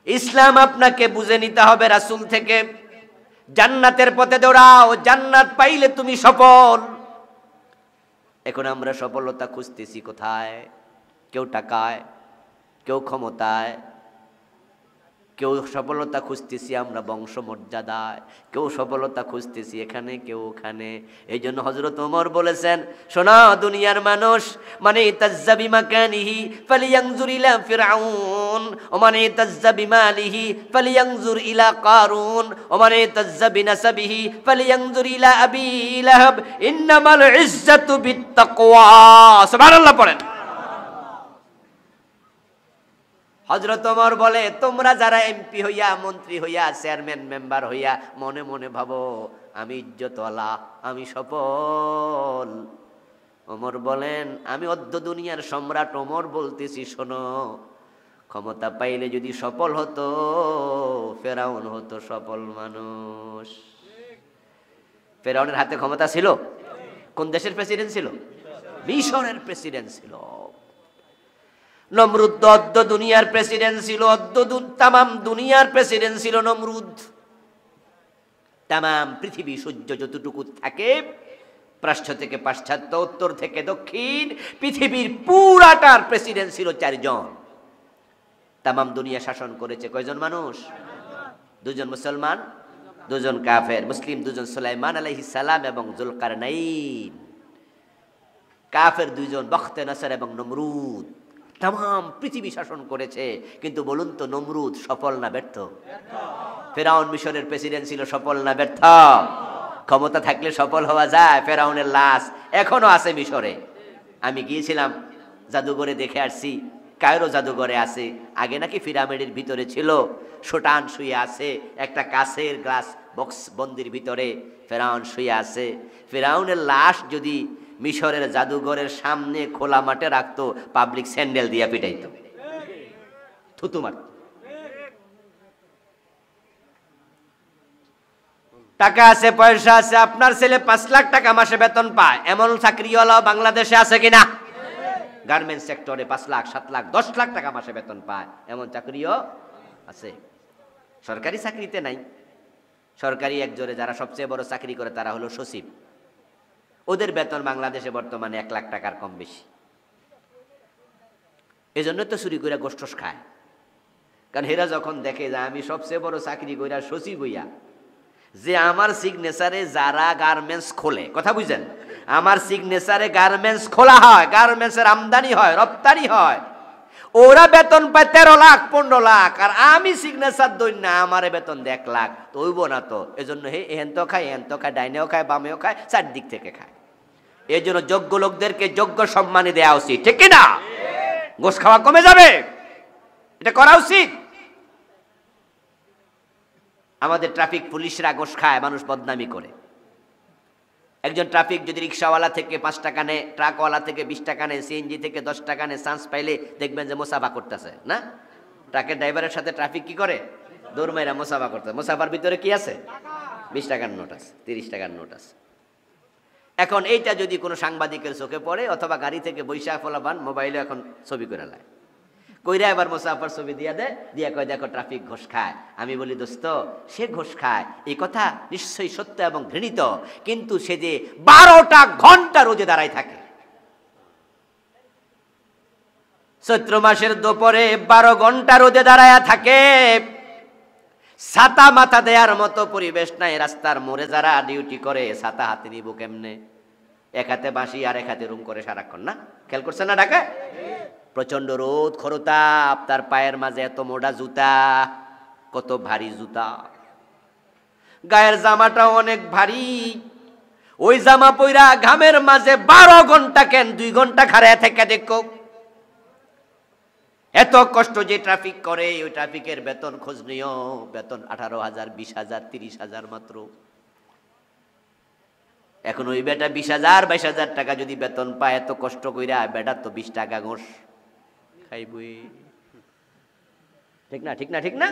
ইসলাম আপনাকে বুঝে নিতে হবে রাসূল থেকে। জান্নাতের পথে দৌড়াও, জান্নাত পাইলে তুমি সফল। এখন আমরা সফলতা খুঁজতেছি কোথায়? কেউ টাকায়, কেউ ক্ষমতায়, কেউ সফলতা খুঁজতেছি আমরা বংশমর্যাদায়, কেউ সফলতা খুঁজতেছি এখানে, কেউ ওখানে। এই জন্য হযরত ওমর বলেছেন, শোনো দুনিয়ার মানুষ, মানে তাজ্জা বিমাকানিহি ফালিয়ানজুর ইলা ফিরআউন, ও মানে তাজ্জা বিমালিহি ফালিয়ানজুর ইলা কারুন, ও মানে তাজ্জা বিনাসাবিহি ফালিয়ানজুর ইলা আবি লাহাব, ইন্নামাল ইজ্জাতু বিত্তাকওয়া। সুবহানাল্লাহ পড়েন। হযরত ওমর বলে, তোমরা যারা এমপি হইয়া, মন্ত্রী হইয়া, চেয়ারম্যান মেম্বার হইয়া মনে মনে ভাবো আমি ইজ্জতওয়ালা, আমি সফল। ওমর বলেন, আমি অর্ধ দুনিয়ার সম্রাট ওমর বলতেছি, শোনো, ক্ষমতা পাইলে যদি সফল হতো, ফেরাউন হতো সফল মানুষ। ফেরাউনের হাতে ক্ষমতা ছিল? কোন দেশের প্রেসিডেন্ট ছিল? মিশরের প্রেসিডেন্ট ছিল। নমরুদ অর্ধ দুনিয়ার প্রেসিডেন্ট ছিল, তামাম দুনিয়ার প্রেসিডেন্ট ছিল নমরুদ। তামাম পৃথিবী সূর্য যতটুকু থাকে, প্রাচ্য থেকে পাশ্চাত্য, উত্তর থেকে দক্ষিণ, পৃথিবীর পুরাটার প্রেসিডেন্ট ছিল 4 জন। তামাম দুনিয়া শাসন করেছে কয়জন মানুষ? 2 জন মুসলমান, 2 জন কাফের। মুসলিম 2 জন, সুলাইমান আলাইহিস সালাম এবং যুলকারনাইন। কাফের 2 জন, বখতে নসর এবং নমরুদ। তাম পৃথিবী শাসন করেছে। কিন্তু বলুন তো, নমরুদ সফল না ব্যর্থ? ফেরাউন মিশরের প্রেসিডেন্ট ছিল, সফল না ব্যর্থ? ক্ষমতা থাকলে সফল হওয়া যায়। ফেরাউনের লাশ এখনো আছে মিশরে। আমি গিয়েছিলাম জাদুঘরে, দেখে আসছি, কায়রো জাদুঘরে আছে। আগে নাকি পিরামিডের ভিতরে ছিল। সুটান শুয়ে আছে, একটা কাচের গ্লাস বক্স বন্দির ভিতরে ফেরাউন শুয়ে আছে। ফেরাউনের লাশ যদি মিশরের জাদুঘরের সামনে খোলা মাঠে রাখতো, পাবলিক স্যান্ডেল দিয়া পিটাইতো, থুতু মারত। টাকা আছে, পয়সা আছে। আপনার ছেলে 5 লাখ টাকা মাসে বেতন পায়, এমন চাকরিওয়ালা বাংলাদেশে আছে কিনা? গার্মেন্টস সেক্টরে 5 লাখ, 7 লাখ, 10 লাখ টাকা মাসে বেতন পায়, এমন চাকরিও আছে। সরকারি চাকরিতে নাই। সরকারি একজোরে যারা সবচেয়ে বড় চাকরি করে তারা হলো সচিব। ওদের বেতন বাংলাদেশে বর্তমানে 1 লাখ টাকার কম বেশি। এই জন্য তো চুরি করে গোষ্ঠ খায়। কারণ এরা যখন দেখে যে আমি সবচেয়ে বড় চাকরি কইরা সচিব হইয়া, যে আমার সিগনেচারে যারা গার্মেন্টস খোলে, কথা বুঝছেন, আমার সিগনেচারে গার্মেন্টস খোলা হয়, গার্মেন্টসের আমদানি হয়, রপ্তানি হয়, ওরা বেতন পায় 13 লাখ, 15 লাখ, আর আমি সিগনেচার দই না, আমার বেতন 1 লাখ, তো হইব না তো। এই জন্য এহেন তো খায়, এহেন তো খায়, ডাইনেও খায়, বামেও খায়, 4 দিক থেকে খায়। এই জন্য যোগ্য লোকদেরকে যোগ্য সম্মানী দেওয়া উচিত, ঠিক কিনা? ঘুষ খাওয়া কমে যাবে, এটা করা উচিত। আমাদের ট্রাফিক পুলিশরা ঘুষ খায়, মানুষ বদনামি করে। একজন ট্রাফিক যদি রিক্সাওয়ালা থেকে 5 টাকা নেয়, ট্রাকওয়ালা থেকে 20 টাকা নেয়, সিএনজি থেকে 10 টাকা নেয়, চান্স পাইলে দেখবেন যে মোসাফা করতেছে না? ট্রাকের ড্রাইভারের সাথে ট্রাফিক কি করে? দৌড় মাইরা মোসাফা করতে। মোসাফার ভিতরে কি আছে? 20 টাকার নোট আছে, 30 টাকার নোট আছে। এখন এইটা যদি কোনো সাংবাদিকের চোখে পড়ে, অথবা গাড়ি থেকে বৈশাখ ফলাবান মোবাইলে এখন ছবি করে নেয়, কইরা এবার মোসাফার ছবি দিয়া দেয়, দিয়া কয় দেখো ট্রাফিক ঘুষ খায়। আমি বলি, দোস্ত, সে ঘুষ খায় এই কথা নিশ্চয়ই সত্য এবং ঘৃণিত, কিন্তু সে যে 12টা ঘন্টা রোজে দাঁড়ায় থাকে। চৈত্র মাসের দুপুরে 12 ঘন্টা রোদে দাঁড়ায় থাকে। ছাতা মাথা দেওয়ার মতো পরিবেশ নাই। রাস্তার মোড়ে যারা ডিউটি করে, ছাতা হাতে নিব কেমনে? এক হাতে বাঁশি আর এক হাতে রুম করে সারাক্ষণ, না? খেয়াল করছেন না ঢাকায়? প্রচন্ড রোদ, খরতাপ, তার পায়ের মাঝে এত মোটা জুতা, কত ভারী জুতা, গায়ের জামাটাও অনেক ভারী। ওই জামা পইরা ঘামের মাঝে 12 ঘন্টা কেন 2 ঘন্টা খাড়ায় থেকে দেখো। এত কষ্ট যে ট্রাফিক করে, ওই ট্রাফিকের বেতন খোঁজ নিও, বেতন 18,000, 20,000, 30,000 মাত্র। এখন ওই বেটা 20,000, 22,000 টাকা যদি বেতন পায়, এত কষ্ট কইরা, বেটা তো 20 টাকা ঘোষ খাইবই, ঠিক না? ঠিক না? ঠিক না?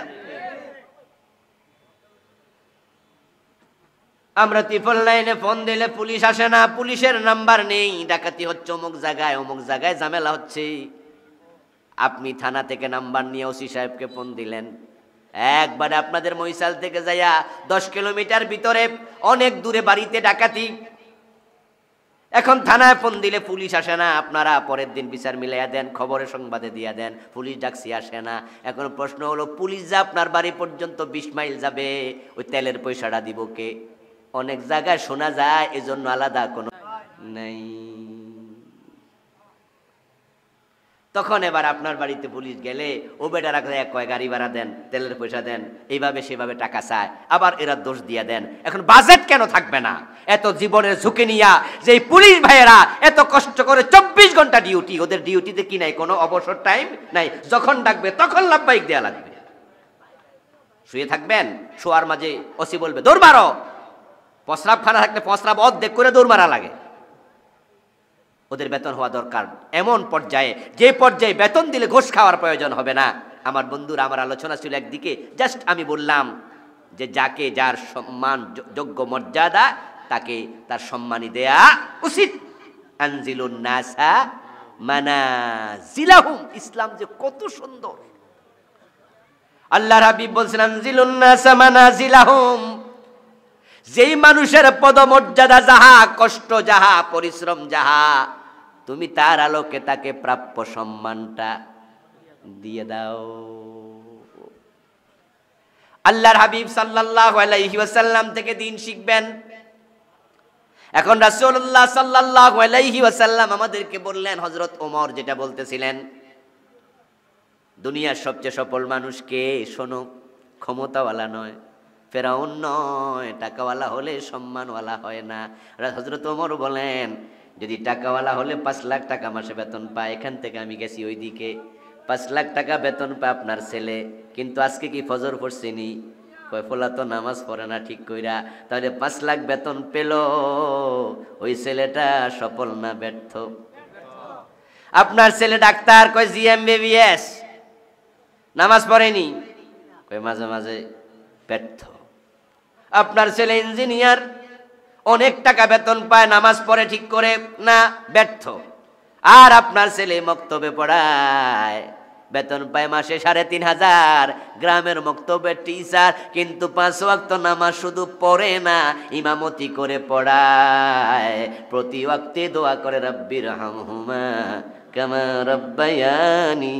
আমরা ত্রিপল লাইনে ফোন দিলে পুলিশ আসে না, পুলিশের নাম্বার নেই, ডাকাতি হচ্ছে অমুক জায়গায়, অমুক জায়গায় ঝামেলা হচ্ছে। আপনি থানা থেকে নাম্বার নিয়ে ওসি সাহেবকে ফোন দিলেন, একবারে আপনাদের মহিষাল থেকে যাইয়া 10 কিলোমিটার ভিতরে অনেক দূরে বাড়িতে ডাকাতি। এখন থানায় ফোন দিলে পুলিশ আসে না, আপনারা পরের দিন বিচার মিলাইয়া দেন, খবরের সংবাদে দিয়া দেন, পুলিশ ডাকছি আসে না। এখন প্রশ্ন হলো, পুলিশ যা আপনার বাড়ি পর্যন্ত 20 মাইল যাবে, ওই তেলের পয়সাটা দিব কে? অনেক জায়গায় শোনা যায় এজন্য আলাদা কোনো নাই। তখন এবার আপনার বাড়িতে পুলিশ গেলে ও বেটা রাখলে কয় গাড়ি ভাড়া দেন, তেলের পয়সা দেন, এইভাবে সেভাবে টাকা চায়, আবার এরা দোষ দিয়ে দেন। এখন বাজেট কেন থাকবে না? এত জীবনের ঝুঁকি নিয়া যে পুলিশ ভাইয়েরা এত কষ্ট করে 24 ঘন্টা ডিউটি, ওদের ডিউটিতে কি নাই কোনো অবসর টাইম নাই, যখন ডাকবে তখন লাভবাহিক দেয়া লাগবে। শুয়ে থাকবেন, শোয়ার মাঝে ওসি বলবে দৌড় মারো, প্রস্রাবখানা থাকলে প্রস্রাব অর্ধেক করে দৌড় মারা লাগে। ওদের বেতন হওয়া দরকার এমন পর্যায়ে, যে পর্যায়ে বেতন দিলে ঘুষ খাওয়ার প্রয়োজন হবে না। আমার বন্ধুরা, আমার আলোচনা ছিল একদিকে, জাস্ট আমি বললাম যে যাকে যার সম্মান যোগ্য মর্যাদা তাকে তার সম্মানই দেয়া উচিত। আনজিলুন নাসা মানাজিলাহুম, ইসলাম যে কত সুন্দর। আল্লাহর হাবিব বলছেন আনজিলুন নাসা মানাজিলাহুম, যেই মানুষের পদমর্যাদা যাহা, কষ্ট যাহা, পরিশ্রম যাহা, তুমি তার আলোকে তাকে প্রাপ্য সম্মানটা দিয়ে দাও। আল্লাহর হাবিব সাল্লাল্লাহু আলাইহি ওয়াসাল্লাম থেকে দিন শিখবেন। এখন রাসূলুল্লাহ সাল্লাল্লাহু আলাইহি ওয়াসাল্লাম আমাদেরকে বললেন, হযরত ওমর যেটা বলতেছিলেন, দুনিয়ার সবচেয়ে সফল মানুষকে শোনো, ক্ষমতাওয়ালা নয়, ফেরাউন নয়, টাকাওয়ালা হলে সম্মানওয়ালা হয় না। হযরত ওমর বলেন, যদি টাকাওয়ালা হলে 5 লাখ টাকা মাসে বেতন পায়, এখান থেকে আমি গেছি ওইদিকে, 5 লাখ টাকা বেতন পায় আপনার ছেলে, কিন্তু আজকে কি ফজর পড়ছেনি? কয় ফোলা তো নামাজ পড়ে না ঠিক কইরা, তাহলে 5 লাখ বেতন পেল, ওই ছেলেটা সফল না ব্যর্থ? আপনার ছেলে ডাক্তার, কয় GMBBS, নামাজ পড়েনি, কয় মাঝে মাঝে, ব্যর্থ। আপনার ছেলে ইঞ্জিনিয়ার, অনেক টাকা বেতন পায়, নামাজ পড়ে ঠিক করে না, ব্যর্থ। আর আপনার ছেলে মক্তবে পড়ায়, বেতন পায় মাসে 3,500, গ্রামের মক্তবের টিচার, কিন্তু 5 ওয়াক্ত নামাজ শুধু পড়ে না, ইমামতি করে পড়ায়, প্রতি ওয়াক্তে দোয়া করে রব্বির হামহুমা কামা রব্বায়ানি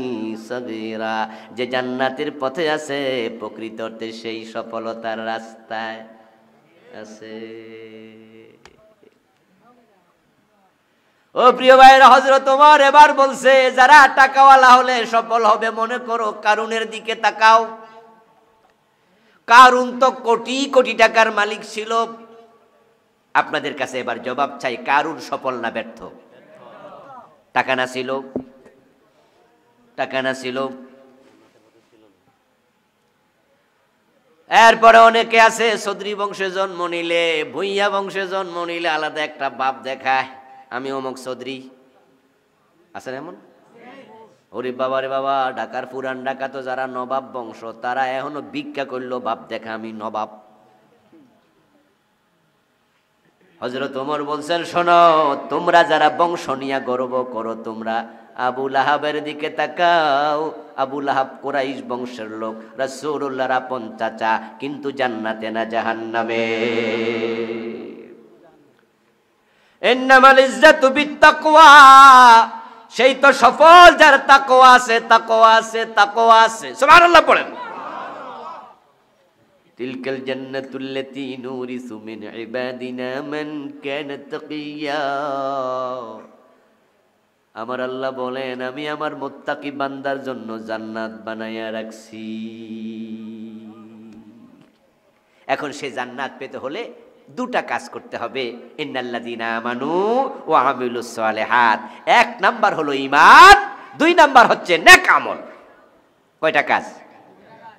সগীরা। যে জান্নাতের পথে আছে, প্রকৃত অর্থে সেই সফলতার রাস্তায় আছে। ও প্রিয় ভাইরা, হযরত ওমর এবার বলছে, যারা টাকাওয়ালা হলে সফল হবে, মনে করো কারুনের দিকে তাকাও। কারুন তো কোটি কোটি টাকার মালিক ছিল। আপনাদের কাছে এবার জবাব চাই, কারুন সফল না ব্যর্থ? টাকা না ছিল, টাকা না ছিল। এরপরে অনেকে আছে চৌধুরী বংশে জন্ম নিলে, ভুইয়া বংশে জন্ম নিলে আলাদা একটা বাপ দেখায়, আমি অমুক চৌধুরী। আছেন এমন? ওরে বাবা রে বাবা, ঢাকার পুরান ঢাকা তো যারা নবাব বংশ, তারা এখনো ভিক্ষা করলো বাপ দেখা, আমি নবাব। হযরত ওমর বলছেন, শোনো, তোমরা যারা বংশ নিয়ে গর্ব করো, তোমরা আবু লাহাবের দিকে তাকাও। আবু লাহাব কুরাইশ বংশের লোক, রাসূলুল্লাহর আপন চাচা, কিন্তু জান্নাতে না জাহান্নামে। ইন্নামাল ইজ্জাতু বিত্তাকওয়া, সেই তো সফল যার তাকওয়া আছে, তাকওয়া আছে, তাকওয়া আছে। সুবহানাল্লাহ পড়েন। তিলকাল জান্নাতুল্লাতী নুরিসু মিন ইবাদিনা মান কানা তাকিয়া। আমার আল্লাহ বলেন, আমি আমার মুত্তাকি বান্দার জন্য জান্নাত বানায়া রাখছি। এখন সে জান্নাত পেতে হলে 2টা কাজ করতে হবে, ইন্নাল্লাযীনা আমানু ওয়া আমিলুস সালিহাত। 1 নাম্বার হলো ঈমান, 2 নাম্বার হচ্ছে নেক আমল। কয়টা কাজ?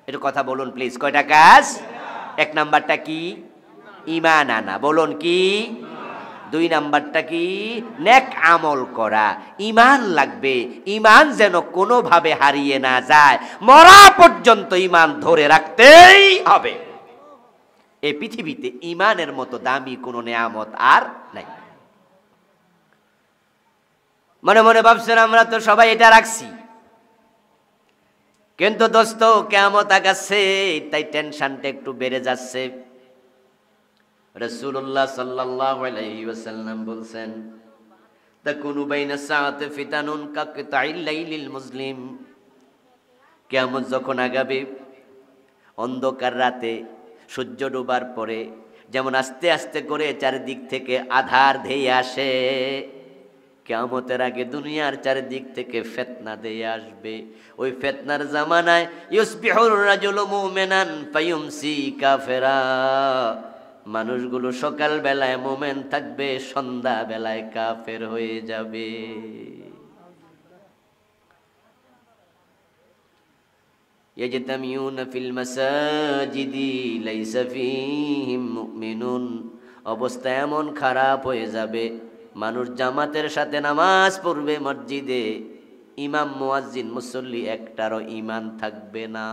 একটু কথা বলুন প্লিজ, কয়টা কাজ? 1 নাম্বারটা কি? ঈমান আনা। বলুন কি? 2 নাম্বারটা কি? নেক আমল করা। ঈমান লাগবে, ঈমান যেন কোনোভাবে হারিয়ে না যায়, মরা পর্যন্ত ঈমান ধরে রাখতেই হবে। এই পৃথিবীতে ঈমানের মতো দামি কোনো নেয়ামত আর নাই। মনে মনে ভাবছেন আমরা তো সবাই এটা রাখছি, কিন্তু দোস্ত কিয়ামত আগাচ্ছে, তাই টেনশনটা একটু বেড়ে যাচ্ছে। রাসূলুল্লাহ সাল্লাল্লাহু আলাইহি ওয়াসাল্লাম বলছেন, তাকুনু বাইনা সাআতি ফিতানুন কাকতাইল লাইলিল মুসলিম। কিয়ামত যখন আগাবে, অন্ধকার রাতে সূর্য ডোবার পরে যেমন আস্তে আস্তে করে চারিদিক থেকে আধার ধেয়ে আসে, কিয়ামতের আগে দুনিয়ার চারিদিক থেকে ফিতনা দিয়ে আসবে। ওই ফিতনার জামানায় ইউসবিহুর রাজুলু মুমিনান ফায়ুমসি কাফিরা। মানুষগুলো সকাল বেলায় মুমিন থাকবে, সন্ধ্যা বেলায় কাফের হয়ে যাবে। ইয়াজতামিউনা ফিল মাসাজিদি লাইসা ফীহিম মুমিনুন। অবস্থা এমন খারাপ হয়ে যাবে, মানুষ জামাতের সাথে নামাজ পড়বে মসজিদে, ইমাম মুয়াজ্জিন মুসল্লি একটারও ঈমান থাকবে না।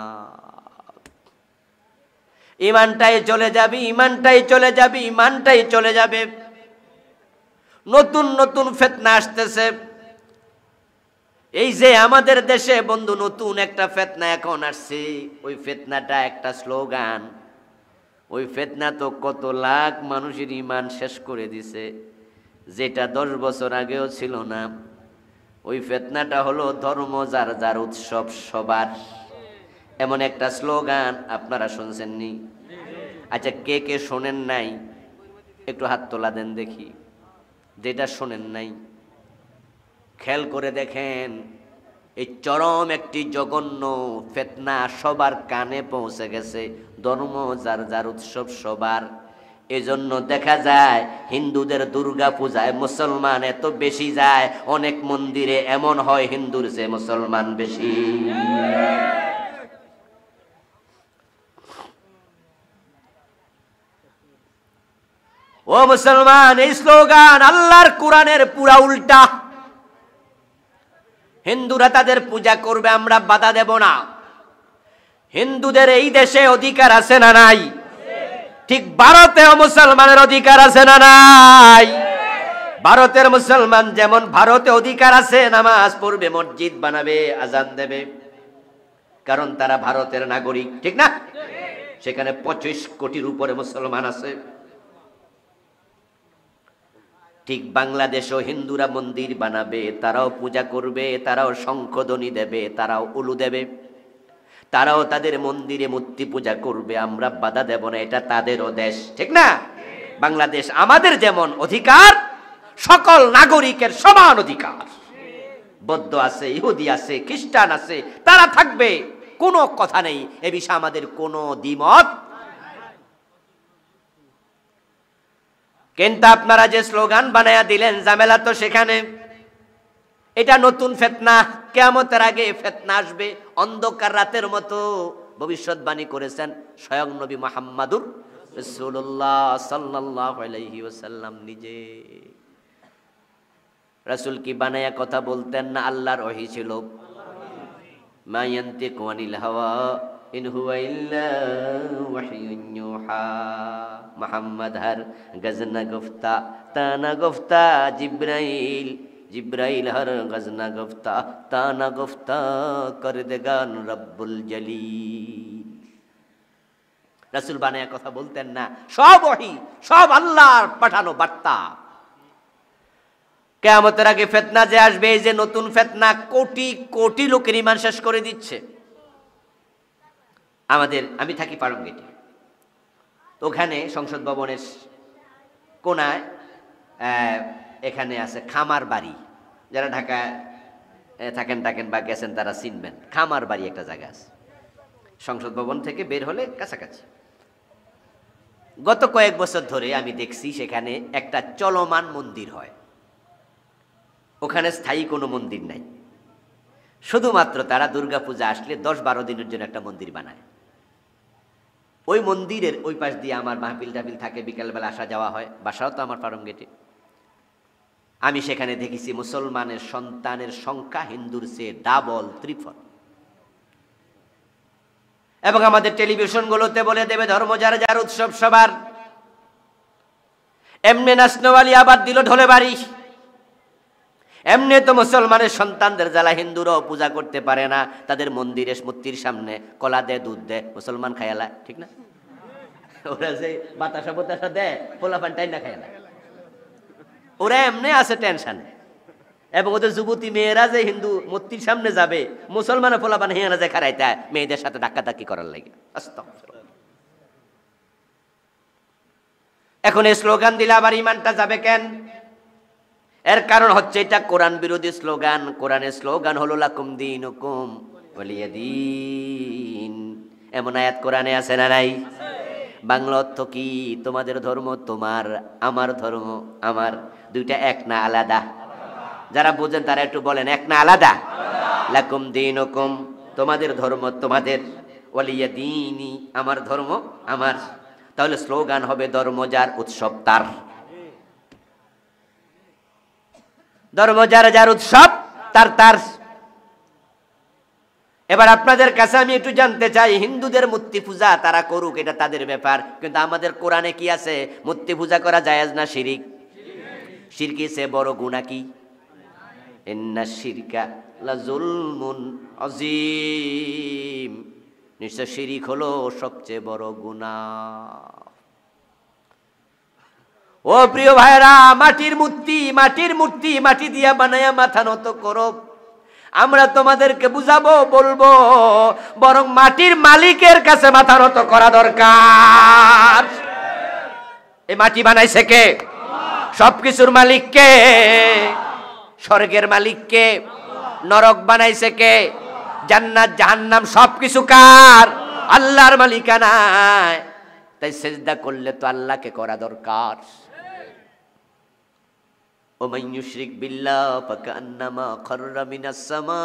ঈমানটাই চলে যাবে, ঈমানটাই চলে যাবে, ঈমানটাই চলে যাবে। নতুন নতুন ফিতনা আসতেছে। এই যে আমাদের দেশে বন্ধু নতুন একটা ফিতনা এখন আসছে, ওই ফিতনাটা একটা স্লোগান। ওই ফিতনা তো কত লাখ মানুষের ঈমান শেষ করে দিছে, যেটা 10 বছর আগেও ছিল না। ওই ফিতনাটা হলো ধর্ম যার যার উৎসব সবার, এমন একটা স্লোগান। আপনারা শুনছেননি? আচ্ছা, কে কে শোনেন নাই একটু হাত তোলা দেন দেখি, যেটা শোনেন নাই। খেয়াল করে দেখেন, এই চরম একটি জঘন্য ফিতনা সবার কানে পৌঁছে গেছে। ধর্ম যার যার উৎসব সবার। এজন্য দেখা যায় হিন্দুদের দুর্গা পূজায় মুসলমান এত বেশি যায়, অনেক মন্দিরে এমন হয় হিন্দুর চেয়ে মুসলমান বেশি। ও মুসলমান, এই স্লোগান আল্লাহর কোরআনের পুরা উল্টা। হিন্দুরা তাদের পূজা করবে, আমরা বাধা দেব না। হিন্দুদের এই দেশে অধিকার আছে না নাই? ঠিক ভারতেও মুসলমানের অধিকার আছে না নাই? ভারতের মুসলমান যেমন ভারতে অধিকার আছে নামাজ পড়বে, মসজিদ বানাবে, আজান দেবে, কারণ তারা ভারতের নাগরিক, ঠিক না? সেখানে 25 কোটির উপরে মুসলমান আছে। ঠিক বাংলাদেশও হিন্দুরা মন্দির বানাবে, তারাও পূজা করবে, তারাও শঙ্খধ্বনি দেবে, তারাও উলু দেবে, তারাও তাদের মন্দিরে মূর্তি পূজা করবে, আমরা বাধা দেব না। এটা তাদেরও দেশ, ঠিক না? বাংলাদেশ আমাদের যেমন অধিকার, সকল নাগরিকের সমান অধিকার। বৌদ্ধ আছে, ইহুদি আছে, খ্রিস্টান আছে, তারা থাকবে, কোনো কথা নেই। এ বিষয়ে আমাদের কোনো দ্বিমত। কিন্তু আপনারা যে স্লোগান বানায়া দিলেন, ঝামেলা তো সেখানে। এটা নতুন ফিতনা, কিয়ামতের আগে ফিতনা আসবে অন্ধকার রাতের মতো। ভবিষ্যৎবাণী করেছেন স্বয়ং নবী মুহাম্মদুর রাসূলুল্লাহ সাল্লাল্লাহু আলাইহি ওয়াসাল্লাম নিজে। রাসূল কি বানায়া কথা বলতেন না? আল্লাহর ওহী ছিল। মা ইয়ানতিকু আনিল হাওয়া ইন হুয়া ইল্লা ওয়াহয়ুন ইউহা। মোহাম্মদ হর গজনা গুফতা তানা গুফতা জিব্রাইল, জিব্রাইল হর গজনা গুফতা তানা গুফতা কর দেগান রব্বুল জলিল। রাসূল বানায়া কথা বলতেন না, সব ওহী, সব আল্লাহর পাঠানো বার্তা। কিয়ামতের আগে ফিতনা যে আসবে, এই যে নতুন ফিতনা, কোটি কোটি লোকের ঈমান শেষ করে দিচ্ছে। আমি থাকি ফার্মগেটে, ওখানে সংসদ ভবনের কোনায় এখানে আছে খামার বাড়ি। যারা ঢাকায় থাকেন বা গেছেন তারা চিনবেন, খামার বাড়ি একটা জায়গা আছে সংসদ ভবন থেকে বের হলে কাছাকাছি। গত কয়েক বছর ধরে আমি দেখছি সেখানে একটা চলমান মন্দির হয়। ওখানে স্থায়ী কোনো মন্দির নাই, শুধুমাত্র তারা দুর্গাপূজা আসলে 10-12 দিনের জন্য একটা মন্দির বানায়। ওই মন্দিরের ওই পাশ দিয়ে আমার মাহফিল টাহফিল থাকে, বিকালবেলা আসা যাওয়া হয়, বাসাও তো আমার ফার্ম গেটে। আমি সেখানে দেখেছি মুসলমানের সন্তানের সংখ্যা হিন্দুর চেয়ে ডাবল, ত্রিফল। এবং আমাদের টেলিভিশনগুলোতে বলে দেবে ধর্ম যার যার উৎসব সবার। এমনি নাচনওয়ালি আবার দিল ঢোলে বাড়ি, এমনি তো মুসলমানের সন্তানদের জ্বালা হিন্দুরাও পূজা করতে পারে না, তাদের মন্দিরে মূর্তির সামনে কলা দেয়, দুধ দেয়, মুসলমান খায়ালা, ঠিক না? ওরা যে বাতাসা বাতাসা দেয়, পোলাপান টাইম না খায়ালা, ওরা এমনি আছে টেনশন। এবং ওদের যুবতী মেয়েরা যে হিন্দু মূর্তির সামনে যাবে, মুসলমানের পোলাপান হিয়ারা যে খারাইতে মেয়েদের সাথে ধাক্কাধাক্কি করার লাগে। এখন এই স্লোগান দিলে আবার ইমানটা যাবে কেন? এর কারণ হচ্ছে এটা কোরআন বিরোধী স্লোগান। কোরআনের স্লোগান হলো লাকুম দীনুকুম ওয়ালিয়া দীন। এমন আয়াত কোরআনে আছে না নাই? বাংলা অর্থ কি? তোমাদের ধর্ম তোমার, আমার ধর্ম আমার। দুইটা এক না আলাদা? যারা বোঝেন তারা একটু বলেন, এক না আলাদা? লাকুম দীনুকুম, তোমাদের ধর্ম তোমাদের, ওয়ালিয়া দীনি, আমার ধর্ম আমার। তাহলে স্লোগান হবে ধর্ম যার উৎসব তার। ধর্ম যার যার উৎসব তার তার। এবার আপনাদের কাছে আমি একটু জানতে চাই, হিন্দুদের মূর্তি পূজা তারা করুক, এটা তাদের ব্যাপার, কিন্তু আমাদের কোরআনে কি আছে? মূর্তি পূজা করা জায়েজ না শিরিক? শিরকি সে বড় গুনাহ কি? ইন্না শিরকা লাযুলমুন আযীম। নিশ্চয় শিরিক হলো সবচেয়ে বড় গুনাহ। ও প্রিয় ভাইরা, মাটির মূর্তি মাটি দিয়া বানায়া মাথা নত করো। আমরা তোমাদেরকে বুঝাবো, বলবো, বরং মাটির মালিকের কাছে মাথা নত করা দরকার। এই মাটি বানাইছে কে? সবকিছুর মালিক কে? স্বর্গের মালিক কে? নরক বানাইছে কে? জান্নাত জাহান্নাম সবকিছু কার? আল্লাহর মালিকানায়। তাই সিজদা করলে তো আল্লাহকে করা দরকার। ওমান ইউশরিক বিল্লাহ ফাকান্নামা খাররা মিনাস সামা।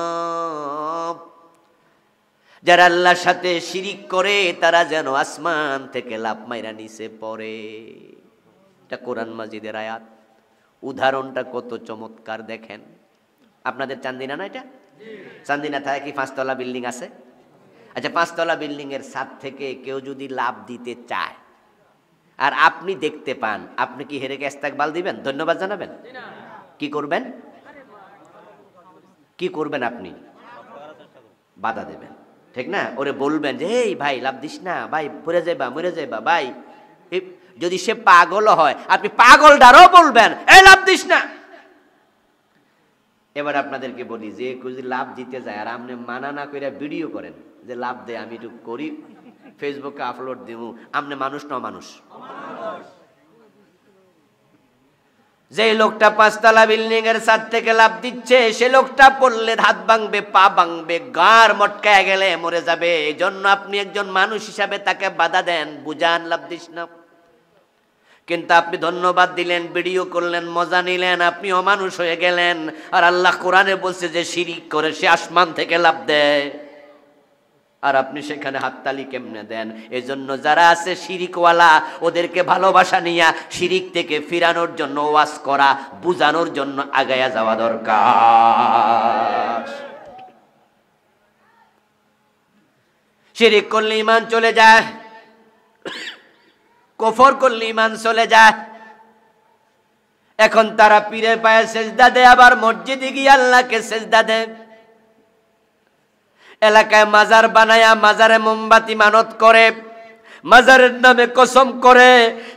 যারা আল্লাহর সাথে শিরিক করে তারা যেন আসমান থেকে লাফ মাইরা নিচে পড়ে। এটা কোরআন মাজিদের আয়াত। উদাহরণটা কত চমৎকার দেখেন। আপনাদের চান্দিনা না এটা? চান্দিনা থাকে কি 5 তলা বিল্ডিং আছে? আচ্ছা, 5 তলা বিল্ডিং এর ছাদ থেকে কেউ যদি লাফ দিতে চায় আর আপনি দেখতে পান, আপনি কি হেরে কে ইস্তেকবাল দিবেন? ধন্যবাদ জানাবেন? কি করবেন? কি করবেন? আপনি বাধা দেবেন, ঠিক না? ওরে বলবেন যে এই ভাই লাফ দিস না, ভাই পড়ে যাইবা, মরে যাইবা ভাই। যদি সে পাগল হয়, আপনি পাগলটারও বলবেন এই লাফ দিস না। এবার আপনাদেরকে বলি, যে যদি লাভ দিতে যায় আর আপনি মানা না করে ভিডিও করেন যে লাভ দে, আমি একটু করি, ফেসবুকে আপলোড দিব, আপনি মানুষ না মানুষ? যে লোকটা 5 তলা বিল্ডিং এর ছাদ থেকে লাভ দিচ্ছে, সে লোকটা পড়লে হাত ভাঙবে, পা ভাঙবে, গার মটকায় গেলে মরে যাবে। এই জন্য আপনি একজন মানুষ হিসাবে তাকে বাধা দেন, বুঝান লাভ দিস না। কিন্তু আপনি ধন্যবাদ দিলেন, ভিডিও করলেন, মজা নিলেন, আপনি অমানুষ হয়ে গেলেন। আর আল্লাহ কোরআনে বলছে যে শিরিক করে সে আসমান থেকে লাফ দেয়, আর আপনি সেখানে হাততালি কেমনে দেন? এজন্য যারা আছে শিরিকওয়ালা, ওদেরকে ভালোবাসা নিয়া শিরিক থেকে ফিরানোর জন্য ওয়াজ করা, বুঝানোর জন্য আগায়া যাওয়া দরকার। শিরিক করলে ঈমান চলে যায়, কুফর করলে ঈমান চলে যায়। এখন তারা পীরের পায়ে সেজদা দেয়, আবার মসজিদে গিয়ে আল্লাহকে সেজদা দেয়। এলাকায় মাজার বানায়া মাজারে মোমবাতি মানত করে, মাজারের নামে কসম করে,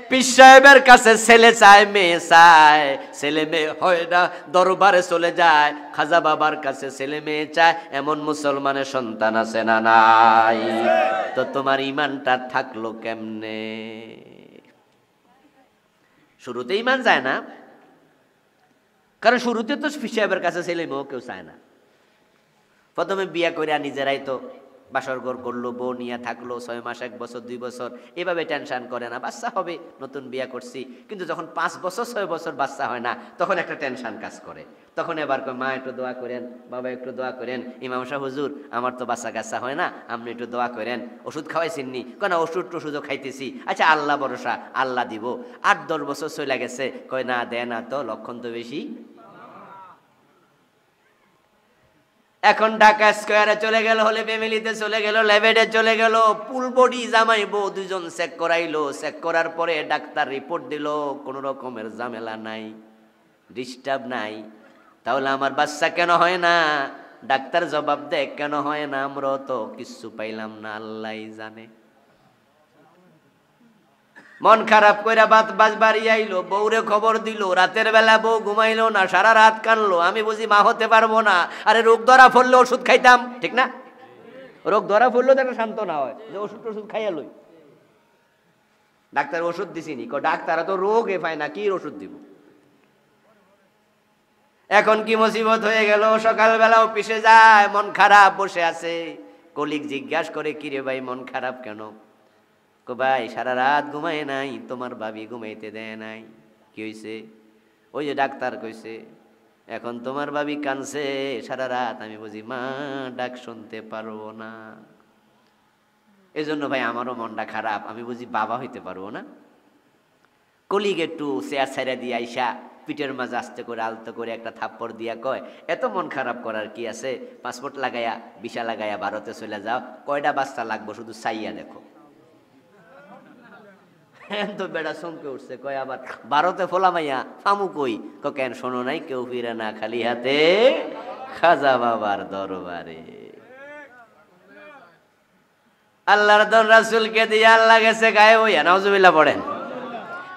পীর সাহেবের কাছে ছেলে চায়, মেয়ে চায়, ছেলে মেয়ে হয় না, দরবারে চলে যায়, খাজা বাবার কাছে ছেলে মেয়ে চায়। এমন মুসলমানের সন্তান আছে না নাই? তো তোমার ঈমানটা থাকলো কেমনে? শুরুতে ঈমান যায় না, কারণ শুরুতে তো পীর সাহেবের কাছে ছেলে মেয়েও কেউ চায় না। প্রথমে বিয়া করে নিজেরাই তো বাসর ঘর করলো, বউ নিয়ে থাকলো 6 মাস, 1 বছর, 2 বছর, এভাবে টেনশন করে না, বাচ্চা হবে, নতুন বিয়া করছি। কিন্তু যখন 5 বছর 6 বছর বাচ্চা হয় না, তখন একটা টেনশন কাজ করে। তখন এবার মা একটু দোয়া করেন, বাবা একটু দোয়া করেন, ইমাম সাহেব হুজুর আমার তো বাচ্চা কাচ্চা হয় না, আপনি একটু দোয়া করেন। ওষুধ খাওয়াইছেননি? কেন ওষুধ টষুধও খাইতেছি। আচ্ছা আল্লাহ ভরসা, আল্লাহ দিব। 8-10 বছর চলে গেছে, কয় না দেয় না তো, লক্ষণ তো বেশি। এখন ঢাকা স্কয়ারে চলে গেল, হলে ফ্যামিলিতে চলে গেল, ল্যাবেডে চলে গেল, ফুল বডি জামাই বউ 2 জন চেক করাইলো। চেক করার পরে ডাক্তার রিপোর্ট দিল কোনো রকমের ঝামেলা নাই, ডিস্টার্ব নাই। তাহলে আমার বাচ্চা কেন হয় না? ডাক্তার জবাব দেয় কেন হয় না, আমরা তো কিচ্ছু পাইলাম না, আল্লাহই জানে। মন খারাপ কইরা বাস বাড়ি আইলো, বউরে খবর দিল, রাতের বেলা বউ ঘুমাইলো না, সারা রাত কানলো, আমি বুঝি মা হতে পারবো না। আরে রোগ ধরা পড়লে ওষুধ খাইতাম, ঠিক না? রোগ ধরা পড়লেও তো একটা সান্ত্বনা হয় যে ওষুধ খাইয়া লই। ডাক্তার ওষুধ দিছিনি, ডাক্তার তো রোগে পায় না, কি ওষুধ দিব? এখন কি মুসিবত হয়ে গেল, সকালবেলা অফিসে যায়, মন খারাপ, বসে আছে। কলিগ জিজ্ঞাসা করে, কিরে ভাই মন খারাপ কেন? ভাই সারা রাত ঘুমায় নাই, তোমার ভাবি ঘুমাইতে দেয় নাই। কি হয়েছে? ওই যে ডাক্তার কইছে এখন তোমার ভাবি কানছে সারা রাত, আমি বুঝি মা ডাক শুনতে পারবো না, এজন্য ভাই আমারও মনটা খারাপ, আমি বুঝি বাবা হইতে পারবো না। কলিগ একটু চেয়ার ছাইরা দিয়ে আইসা পিঠের মাঝে আস্তে করে আলতো করে একটা থাপ্পড় দিয়া কয়, এত মন খারাপ করার কি আছে, পাসপোর্ট লাগাইয়া ভিসা লাগাইয়া ভারতে চলে যাও, কয়টা বাচ্চা লাগবো শুধু চাইয়া দেখো। তো বেড়া চমকে উঠছে, কয় আবার ভারতে ফোলা মাইয়া ফামু কই? কেন শোনো নাই, কেউ ফিরে না খালি হাতে খাজা বাবার দরবারে। আল্লাহর দন রাসূলকে দিয়ে আল্লাহ গেছে গায়ে হইয়া, নাউজুবিল্লাহ পড়েন।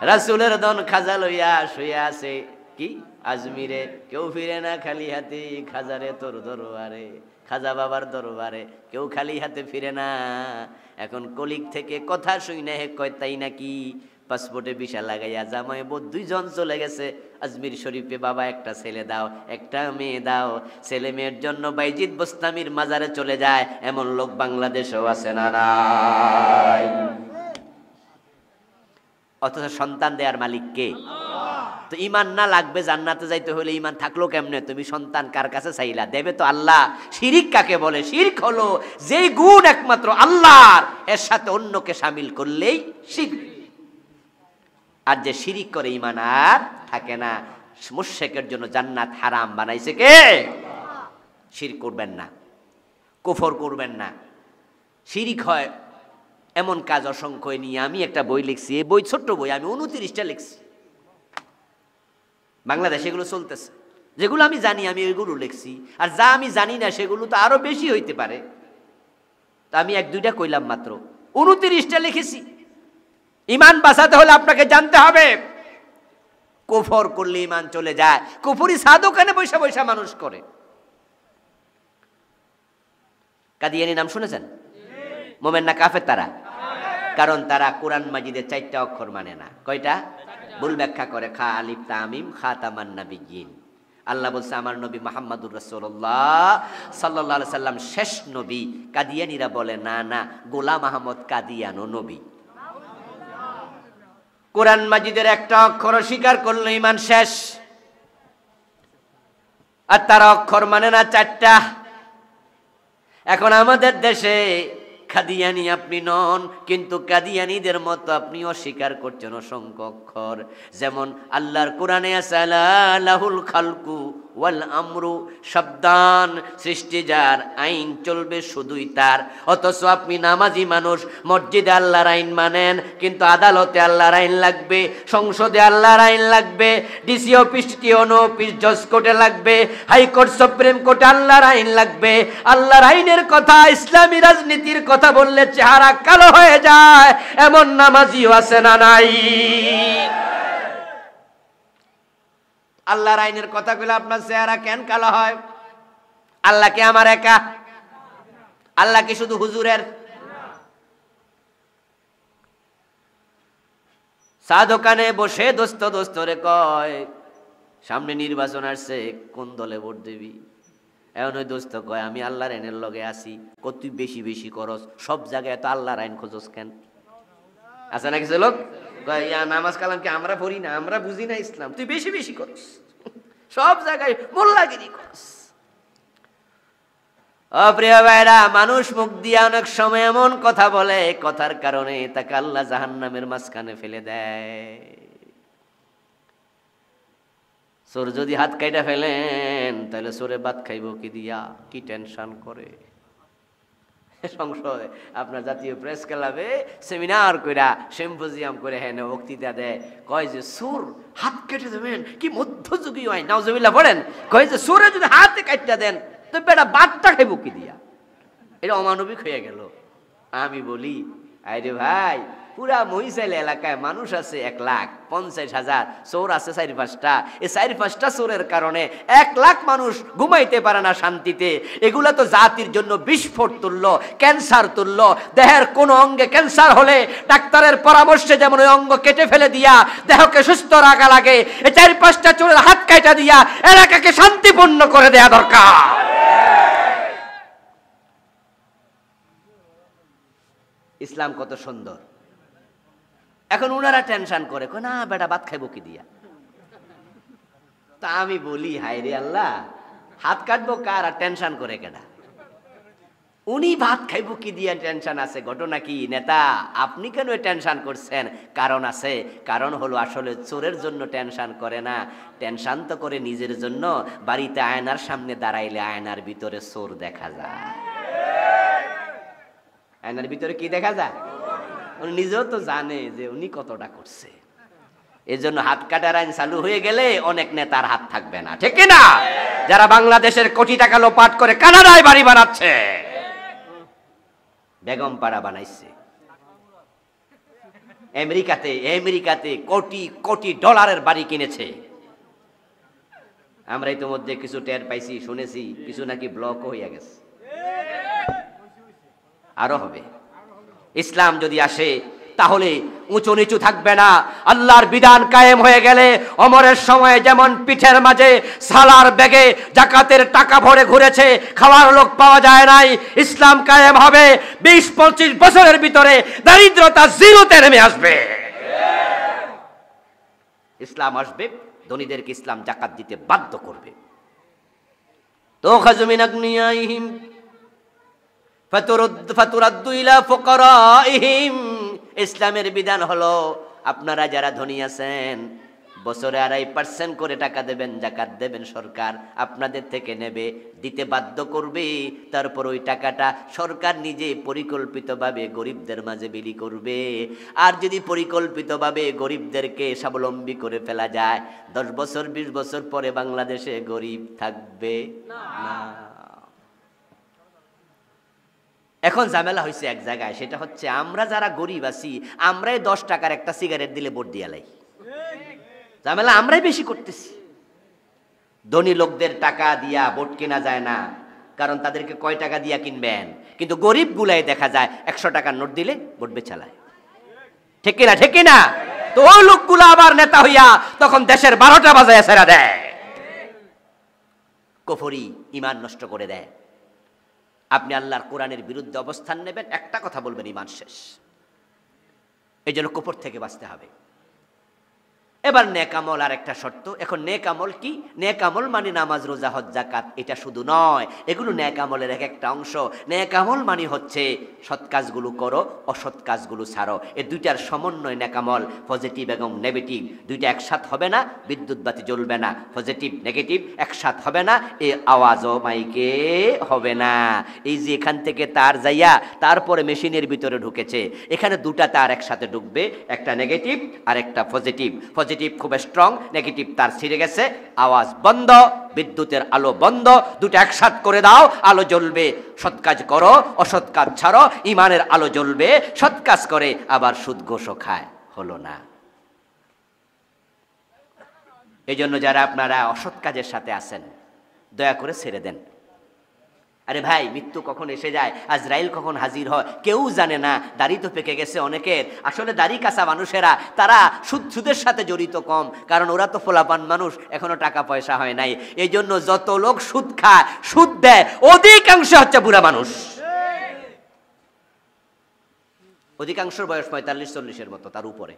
রাসূলের দন খাজা লইয়া শুয়ে আছে কি আজমিরে, কেউ ফিরে না খালি হাতে খাজারে তোর দরবারে, খাজা বাবার দরবারে কেউ খালি হাতে ফিরে না। এখন কলিগ থেকে কথা শুনে হে কয় তাই নাকি, পাসপোর্টে ভিসা লাগাইয়া জামাই বউ দুইজন চলে গেছে আজমির শরীফে, বাবা একটা ছেলে দাও একটা মেয়ে দাও। ছেলে মেয়ের জন্য বাইজিদ বোস্তামির মাজারে চলে যায়, এমন লোক বাংলাদেশেও আছে না নাই? অথচ সন্তান দেওয়ার মালিক কে? তো ইমান না লাগবে জান্নাতে যাইতে হলে, ইমান থাকলো কেমনে? তুমি সন্তান কার কাছে চাইলা? দেবে তো আল্লাহ। শিরিক কাকে বলে? শিরক হলো যেই গুণ একমাত্র আল্লাহর, এর সাথে অন্যকে শামিল করলেই শিরক। আর যে শিরিক করে ইমান আর থাকে না। মুশরিকের জন্য জান্নাত হারাম বানাইছে কে? শিরক করবেন না, কুফর করবেন না। শিরিক হয় এমন কাজ অসংখ্য নিয়ে আমি একটা বই লিখছি, এই বই ছোট্ট বই, আমি 29টা লিখছি। বাংলাদেশে এগুলো চলতেছে, যেগুলো আমি জানি আমি ওইগুলো লিখছি, আর যা আমি জানি না সেগুলো তো আরো বেশি হইতে পারে। তা আমি 1-2টা কইলাম মাত্র, 29টা লিখেছি। ইমান বাঁচাতে হলে আপনাকে জানতে হবে কুফর করলে ইমান চলে যায়। কুফরি সাধুখানে বৈশা বৈশা মানুষ করে। কাদিয়ানি নাম শুনেছেন? মোমেন না কাফের তারা? কারণ তারা কোরআন মাজিদের 4টা অক্ষর মানে না। কয়টা? ভুল ব্যাখ্যা করে, খা আলিফ তামিম খাতামান নাবিয়্যিন। আল্লাহ বলছে আমার নবী মুহাম্মদুর রাসূলুল্লাহ সাল্লাল্লাহু আলাইহি সাল্লাম শেষ নবী। কাদিয়ানীরা বলে না না, গোলাম আহমদ কাদিয়ানো নবী। কোরআন মাজিদের একটা অক্ষর স্বীকার করলে ঈমান শেষ। আর তারা অক্ষর মানে না 4টা। এখন আমাদের দেশে কাদিয়ানি আপনি নন, কিন্তু কাদিয়ানিদের মতো আপনি অস্বীকার করছেন অসংখ্য অক্ষর। যেমন আল্লাহর কোরআনে আছে লাহুল খালকু ওয়াল আমরু, সাবধান, সৃষ্টি যার, আইন চলবে শুধুই তার। অথচ আপনি নামাজি মানুষ, মসজিদে আল্লাহর আইন মানেন, কিন্তু আদালতে আল্লাহর আইন লাগবে, সংসদে আল্লাহর আইন লাগবে, ডিসি অফিস, টিওনো অফিস, জজ কোর্টে লাগবে, হাইকোর্ট, সুপ্রিম কোর্টে আল্লাহর আইন লাগবে। আল্লাহর আইনের কথা, ইসলামী রাজনীতির কথা বললে চেহারা কালো হয়ে যায়, এমন নামাজিও আছে না নাই? আল্লাহর আইনের কথা বলে আপনার চেহারা কেন কালো হয়? আল্লাহ কি আমার একা? আল্লাহ কি শুধু হুজুরের? চা দোকানে বসে দোস্ত দোস্তরে কয় সামনে নির্বাচন আসছে, কোন দলে ভোট দিবি? এখন ওই দোস্ত কয় আমি আল্লাহর আইনের লগে আছি। কত তুই বেশি বেশি করস, সব জায়গায় তো আল্লাহর আইন খোঁজস কেন? আছে না কিছু লোক কয় ইয়া নামাজ কালাম কি আমরা পড়ি না, আমরা বুঝি না ইসলাম, তুই বেশি বেশি করস, সব জায়গায় মোল্লাগিরি করস। অপ্রিয় ভাইরা, মানুষ মুখ দিয়ে অনেক সময় এমন কথা বলে, কথার কারণে তাকে আল্লাহ জাহান্নামের মাঝখানে ফেলে দেয়। চোর যদি হাত কাইটা ফেলেন তাহলে চোরে ভাত খাইব কি দিয়া? কি টেনশন করে। সংসদে আপনার জাতীয় প্রেস ক্লাবে সেমিনার কইরা সিম্পোজিয়াম করে হ্যাঁ বক্তৃতা দেয়, কয় যে সুর হাত কেটে দেবেন, কি মধ্যযুগীয় আইন, নাউজুবিল্লাহ পড়েন, কয় যে সুরে যদি হাতে কাটটা দেন তো বেটা বাটটা খাইব কি দিয়া, এটা অমানবিক হয়ে গেল। আমি বলি আরে ভাই, পুরা মহিষাইল এলাকায় মানুষ আছে 1,50,000, চোর আছে 4-5টা, এই 4-5টা চোরের কারণে 1 লাখ মানুষ ঘুমাইতে পারে না শান্তিতে। এগুলা তো জাতির জন্য বিস্ফোট তুল্য, ক্যান্সার তুল্য। দেহের কোন অঙ্গে ক্যান্সার হলে ডাক্তারের পরামর্শে যেমন ওই অঙ্গ কেটে ফেলে দিয়া দেহকে সুস্থ রাখা লাগে, এই 4-5টা চোরের হাত কাটা দিয়া এলাকাকে শান্তিপূর্ণ করে দেয়া দরকার। ইসলাম কত সুন্দর। এখন উনারা টেনশন করে, না বেটা ভাত খাইব কি দিয়া। তা আমি বলি হায় রে আল্লাহ, হাত কাটবো কার আর টেনশন করে কেডা? উনি ভাত খাইব কি দিয়া টেনশন আছে। ঘটনা কি নেতা, আপনি কেন টেনশন করছেন? কারণ আছে। কারণ হলো আসলে চোরের জন্য টেনশন করে না, টেনশন তো করে নিজের জন্য। বাড়িতে আয়নার সামনে দাঁড়াইলে আয়নার ভিতরে চোর দেখা যায়। আয়নার ভিতরে কি দেখা যায়? উনি নিজেও তো জানে যে উনি কতটা করছে। এই জন্য হাত কাটার আইন চালু হয়ে গেলে অনেক নেতার হাত থাকবে না, ঠিক না? যারা বাংলাদেশের কোটি টাকা লোপাট করে কানাডায় বাড়ি বানাচ্ছে, বেগম পাড়া বানাইছে, আমেরিকাতে কোটি কোটি ডলারের বাড়ি কিনেছে। আমরা ইতিমধ্যে কিছু টের পাইছি, শুনেছি, কিছু নাকি ব্লক হইয়া গেছে, আরো হবে। ইসলাম যদি আসে তাহলে উঁচু নিচু থাকবে না। আল্লাহর বিধান কায়েম হয়ে গেলে ওমরের সময়ে যেমন পিঠের মাঝে সালার ব্যাগে জাকাতের টাকা ভরে ঘুরেছে, খাওয়ার লোক পাওয়া যায় নাই, ইসলাম কায়েম হবে। 20-25 বছরের ভিতরে দারিদ্রতা জিরোতে নেমে আসবে। ইসলাম আসবে, ধনীদেরকে ইসলাম জাকাত দিতে বাধ্য করবে। তো খাজমিন আগনিয়াইহিম ফাতুরাদ্দু ইলা ফুকারাইহিম। ইসলামের বিধান হলো আপনারা যারা ধনী আছেন বছরে 2.5% করে টাকা দেবেন, জাকাত দেবেন, সরকার আপনাদের থেকে নেবে, দিতে বাধ্য করবে। তারপর ওই টাকাটা সরকার নিজে পরিকল্পিতভাবে গরিবদের মাঝে বিলি করবে। আর যদি পরিকল্পিতভাবে গরিবদেরকে স্বাবলম্বী করে ফেলা যায়, 10 বছর 20 বছর পরে বাংলাদেশে গরিব থাকবে না। এখন ঝামেলা হয়েছে এক জায়গায়, সেটা হচ্ছে আমরা যারা গরিব আছি আমরাই 10 টাকার একটা সিগারেট দিলে ভোট দিয়া লাই। ঝামেলা আমরাই বেশি করতেছি। ধনী লোকদের টাকা দিয়া ভোট কেনা যায় না, কারণ তাদেরকে কয় টাকা দিয়া কিনবেন। কিন্তু গরিব গুলাই দেখা যায় 100 টাকার নোট দিলে ভোট বেচালায়, ঠিক কিনা? ঠিক কিনা? তো ওই লোকগুলো আবার নেতা হইয়া তখন দেশের 12টা বাজায় ছেড়া দেয়, কুফরি, ঈমান নষ্ট করে দেয়। আপনি আল্লাহর কোরআনের বিরুদ্ধে অবস্থান নেবেন, একটা কথা বলবেন, ঈমান শেষ। এই জন্য কুফর থেকে বাঁচতে হবে। এবার নেক আমল আর একটা শর্ত। এখন নেক আমল কি? নেক আমল মানে নামাজ, রোজা, হজ, যাকাত, এটা শুধু নয়, এগুলো নেক আমলের এক একটা অংশ। নেক আমল মানে হচ্ছে সৎ কাজগুলো করো, অসৎ কাজগুলো ছাড়ো, এই দুইটার সমন্বয় নেক আমল। পজিটিভ এবং নেগেটিভ দুইটা একসাথ হবে না, বিদ্যুৎ বাতি জ্বলবে না। পজিটিভ নেগেটিভ একসাথ হবে না, এই আওয়াজও মাইকে হবে না। এই যে এখান থেকে তার যাইয়া তারপরে মেশিনের ভিতরে ঢুকেছে, এখানে দুটা তার একসাথে ঢুকবে, একটা নেগেটিভ আর একটা পজিটিভ। পজিটিভ খুব স্ট্রং, নেগেটিভ তার ছিঁড়ে গেছে, আওয়াজ বন্ধ, বিদ্যুতের আলো বন্ধ, দুটো একসাথ করে দাও, আলো জ্বলবে। সৎ কাজ করো, অসৎ কাজ ছাড়ো, ঈমানের আলো জ্বলবে। সৎ কাজ করে আবার সুদ ঘুষও খায়, হলো না। এই জন্য যারা আপনারা অসৎ কাজের সাথে আছেন, দয়া করে ছেড়ে দেন। আরে ভাই, মৃত্যু কখন এসে যায়, আজরাইল কখন হাজির হয় কেউ জানে না। দাড়ি তো পেকে গেছে অনেকের। আসলে দাড়ি কাঁচা মানুষেরা তারা সুদের সাথে জড়িত কম, কারণ ওরা তো ফোলাপান মানুষ, এখনো টাকা পয়সা হয় নাই। এই জন্য যত লোক সুদ খায়, সুদ দেয়, অধিকাংশ হচ্ছে বুড়া মানুষ। অধিকাংশের বয়স 45-40-এর মতো, তার উপরে।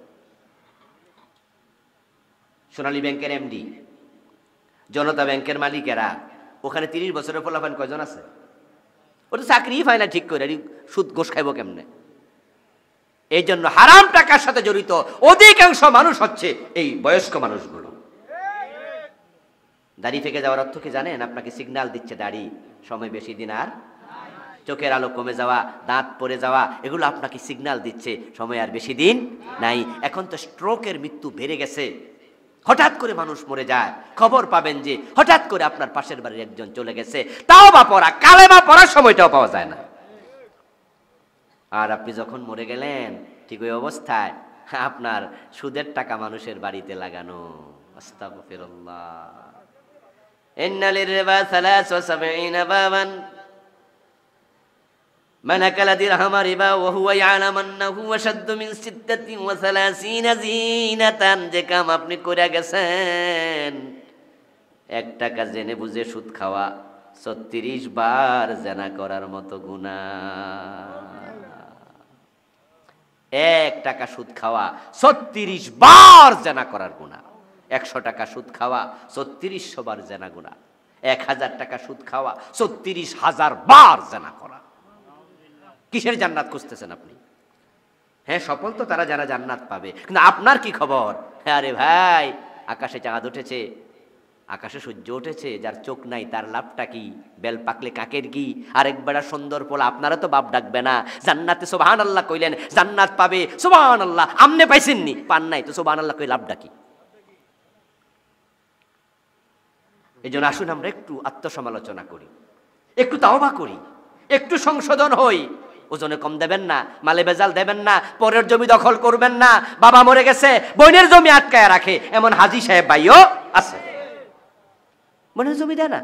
সোনালী ব্যাংকের এমডি, জনতা ব্যাংকের মালিকেরা, ওখানে 30 বছরের ফলাফল কয়জন আছে? ওটা চাকরি পায় না ঠিক করে, সুদ ঘোষ খাইব কেমনে? এই জন্য হারাম টাকার সাথে জড়িত অধিকাংশ মানুষ হচ্ছে এই বয়স্ক মানুষগুলো। দাড়ি ফেকে যাওয়ার অর্থ কি জানেন? আপনাকে সিগন্যাল দিচ্ছে দাড়ি সময় বেশি দিন আর চোখের আলো কমে যাওয়া, দাঁত পড়ে যাওয়া, এগুলো আপনাকে সিগন্যাল দিচ্ছে সময় আর বেশি দিন নাই। এখন তো স্ট্রোকের মৃত্যু বেড়ে গেছে, হঠাৎ করে মানুষ মরে যায়, খবর পাবেন যে হঠাৎ করে আপনার পাশের বাড়ির একজন চলে গেছে, তাও বা পড়া, কালেমা পড়ার সময়টাও পাওয়া যায় না। আর আপনি যখন মরে গেলেন ঠিক ওই অবস্থায় আপনার সুদের টাকা মানুষের বাড়িতে লাগানো। আস্তাগফিরুল্লাহ। ইন্না লির-রিবা 73 বাবান মান আকালা দিরহামা রিবা ওয়া হুয়া ইয়ালামু আন্নাহু আশাদ্দু মিন 36 জিনাতান। যে কাম আপনি করে গেছেন, 1 টাকা জেনে বুঝে সুদ খাওয়া 36 বার জিনা করার মতো গুনাহ। 1 টাকা সুদ খাওয়া 36 বার জিনা করার গুনাহ। 100 টাকা সুদ খাওয়া 3600 বার জিনা গুনাহ। 1000 টাকা সুদ খাওয়া 36,000 বার জিনা করা। কিসের জান্নাত খুঁজতেছেন আপনি? হ্যাঁ, সফল তো তারা যারা জান্নাত পাবে, কিন্তু আপনার কি খবর? হ্যাঁ আরে ভাই, আকাশে চাঁদ উঠেছে, আকাশে সূর্য উঠেছে, যার চোখ নাই তার লাভটা কি? বেল পাকলে কাকের কি? আরেক বেড়া সুন্দর পোলা, আপনারা তো বাপ ডাকবে না। জান্নাতে সুবহানাল্লাহ কইলেন, জান্নাত পাবে সুবহানাল্লাহ, আমনে পাইছেননি, পান নাই তো সুবহানাল্লাহ কই লাভটা কি? এই জন্য আসুন আমরা একটু আত্মসমালোচনা করি, একটু তাওবা করি, একটু সংশোধন হই। ওজনে কম দেবেন না, মালে বেজাল দেবেন না, পরের জমি দখল করবেন না। বাবা মরে গেছে, বোনের জমি আটকায় রাখে, এমন হাজি সাহেব ভাইও আছে। বোনের জমি দেয় না।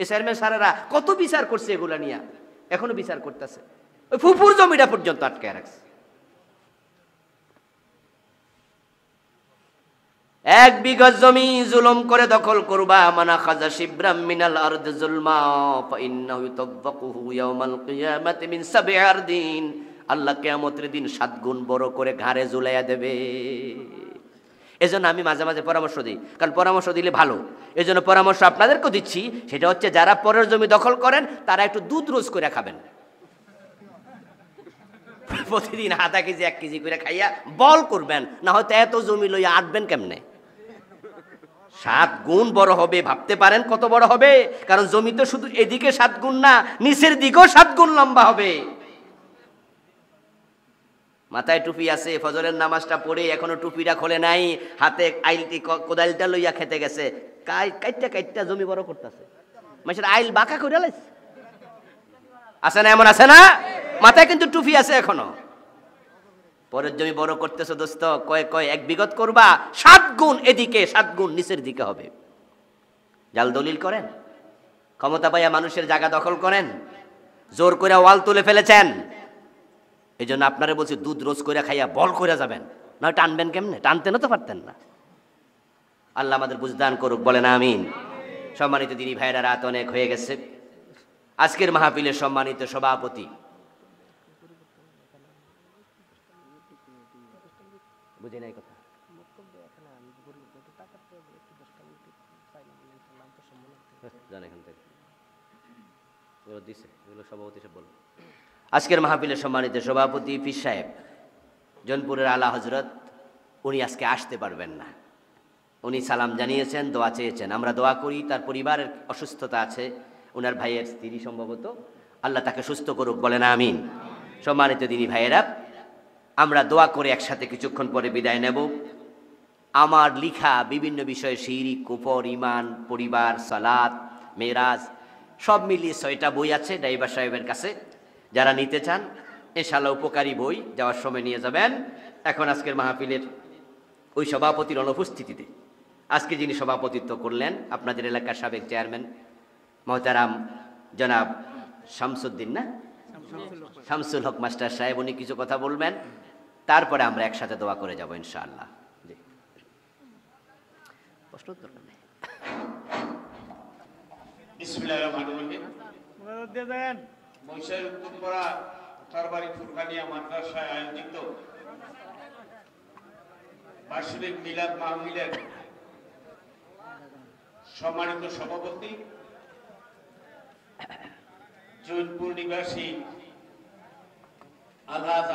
এ চেয়ারম্যান সারেরা কত বিচার করছে এগুলা নিয়ে, এখনো বিচার করতেছে। ওই ফুপুর জমিটা পর্যন্ত আটকায় রাখছে। 1 বিঘা জমি জুলুম করে দখল করবা, মানা খাজা শিবরাম মিনাল আরদ যুলমা ফাইন্নাহু ইতাব্বাকুহু ইয়াউমাল কিয়ামাতি মিন 7 আরদিন। আল্লাহ কিয়ামতের দিন 7 গুণ বড় করে ঘাড়ে ঝুলাইয়া দেবে। এজন্য আমি মাঝে মাঝে পরামর্শ দিই, কারণ পরামর্শ দিলে ভালো। এজন্য পরামর্শ আপনাদেরকেও দিচ্ছি, সেটা হচ্ছে যারা পরের জমি দখল করেন তারা একটু দুধ রোজ করে খাবেন। প্রতিদিন আধা কেজি 1 কেজি করে খাইয়া বল করবেন, না হয়তো এত জমি লইয়া আটবেন কেমনে? 7 গুণ বড় হবে, ভাবতে পারেন কত বড় হবে? কারণ জমি তো শুধু এদিকে 7 গুণ না, নিচের দিকেও 7 গুণ লম্বা হবে। মাথায় টুপি আছে, ফজরের নামাজটা পড়ে এখনো টুপিটা খোলে নাই, হাতে আইলটি কোদালটা লইয়া খেতে গেছে, কাইটটা কাইটটা জমি বড় করতেছে। মানুষের আইল বাঁকা করে লাইছে, আছে না? এমন আছে না? মাথায় কিন্তু টুপি আছে এখনো। পরের জমি বড় করতেছে দোস্ত, কয় 1 বিঘত করবা, 7 গুণ এদিকে 7 গুণ নিচের দিকে হবে। জাল দলিল করেন, ক্ষমতা পাইয়া মানুষের জায়গা দখল করেন, জোর করে ওয়াল তুলে ফেলেছেন। এই জন্য আপনারা বলছি দুধ রোজ করে খাইয়া বল করে যাবেন, না টানবেন কেমনে? টানতেনও তো পারতেন না। আল্লাহ আমাদের বুঝদান করুক, বলেন আমিন। সম্মানিত দিনী ভাইরা, রাত অনেক হয়ে গেছে। আজকের মাহফিলের সম্মানিত সভাপতি, বুঝি নাই কথা, আজকের মাহফিলের সম্মানিত সভাপতি পীর সাহেব জোনপুরের আলা হজরত, উনি আজকে আসতে পারবেন না। উনি সালাম জানিয়েছেন, দোয়া চেয়েছেন, আমরা দোয়া করি। তার পরিবারের অসুস্থতা আছে, ওনার ভাইয়ের স্ত্রী সম্ভবত, আল্লাহ তাকে সুস্থ করুক, বলেন আমিন। সম্মানিত দিনী ভাইয়েরা, আমরা দোয়া করে একসাথে কিছুক্ষণ পরে বিদায় নেব। আমার লিখা বিভিন্ন বিষয়ে শিরক, কুফর, ঈমান, পরিবার, সালাত, মেরাজ সব মিলিয়ে 6টা বই আছে ড্রাইভার সাহেবের কাছে। যারা নিতে চান ইনশাআল্লাহ উপকারী বই যাওয়ার সময় নিয়ে যাবেন। এখন আজকের মাহফিলের ওই সভাপতির অনুপস্থিতিতে আজকে যিনি সভাপতিত্ব করলেন, আপনাদের এলাকার সাবেক চেয়ারম্যান মহতারাম জনাব শামসুদ্দিন, না শামসুল হক মাস্টার সাহেব, উনি কিছু কথা বলবেন, তারপরে আমরা একসাথে দোয়া করে যাব ইনশাআল্লাহ। বিসমিল্লাহির রহমানির রহিম। মুনাজাত দিয়ে দেন। মহিষের উত্তরপাড়া সরকারি ফুরকানিয়া মাদ্রাসায় আয়োজিত বার্ষিক মিলাদ মাহফিলের সম্মানিত সভাপতি, জৈনপুর নিবাসী আলহাজ